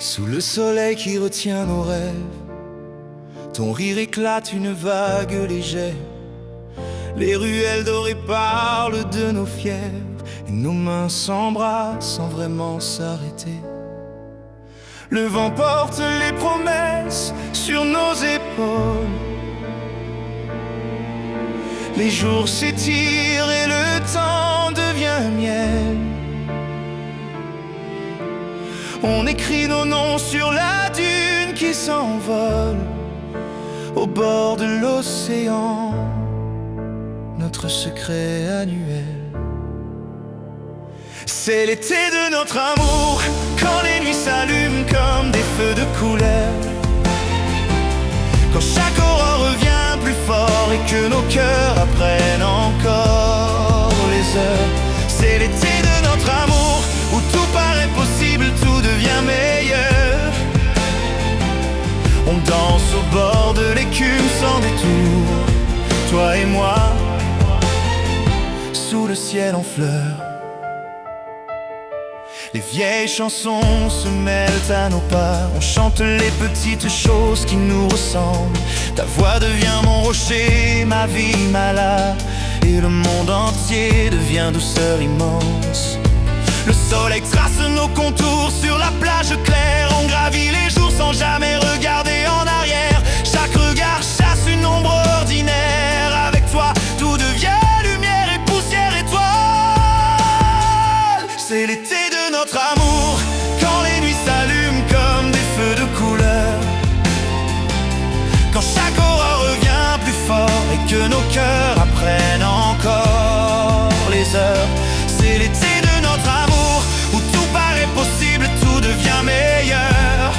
Sous le soleil qui retient nos rêves, ton rire éclate une vague légère. Les ruelles dorées parlent de nos fièvres, et nos mains s'embrassent sans vraiment s'arrêter. Le vent porte les promesses sur nos épaules. Les jours s'étirent et le temps devient miel. On écrit nos noms sur la dune qui s'envole au bord de l'océan, notre secret annuel. C'est l'été de notre amour, quand les nuits s'allument comme des feux de couleur, quand chaque aurore revient plus fort et que nos cœurs apprennent encore les heures. C'est l'été de notre amour, où tout paraît possible, tout devient meilleur. On danse au bord de l'écume sans détour, toi et moi, sous le ciel en fleurs. Les vieilles chansons se mêlent à nos pas, on chante les petites choses qui nous ressemblent. Ta voix devient mon rocher, ma vie, ma lame, et le monde entier devient douceur immense. Le soleil trace nos contours sur la plage claire, on gravit les jours sans jamais regarder en arrière. Chaque regard chasse une ombre ordinaire, avec toi tout devient lumière et poussière étoile. C'est l'été de notre amour, quand les nuits s'allument comme des feux de couleur, quand chaque aurore revient plus fort et que nos cœurs apprennent encore les heures. C'est l'été de notre amour, où tout paraît possible, tout devient meilleur.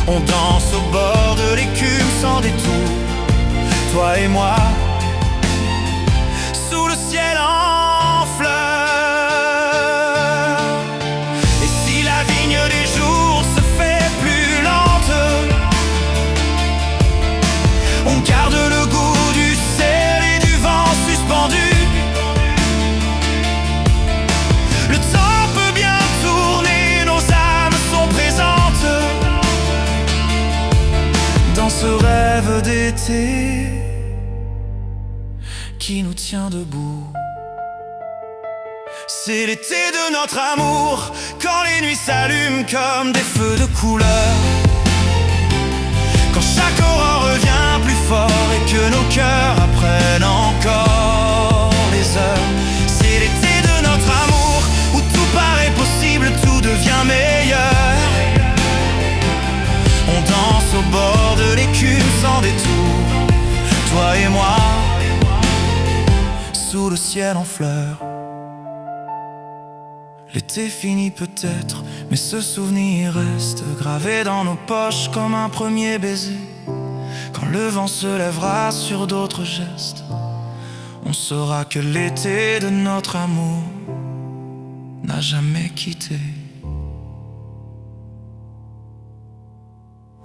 On danse au bord de l'écume sans détour, toi et moi, sous le ciel en fleurs. Et si la vigne des jours se fait plus lente, on garde le goût du sel et du vent suspendu. Le temps peut bien tourner, nos âmes sont présentes dans ce rêve d'été qui nous tient debout. C'est l'été de notre amour, quand les nuits s'allument comme des feux de couleur, quand chaque aurore revient plus fort et que nos cœurs apprennent encore les heures. C'est l'été de notre amour, où tout paraît possible, tout devient meilleur. On danse au bord de l'écume sans détour, toi et moi, sous le ciel en fleurs. L'été finit peut-être, mais ce souvenir reste gravé dans nos poches comme un premier baiser. Quand le vent se lèvera sur d'autres gestes, on saura que l'été de notre amour n'a jamais quitté.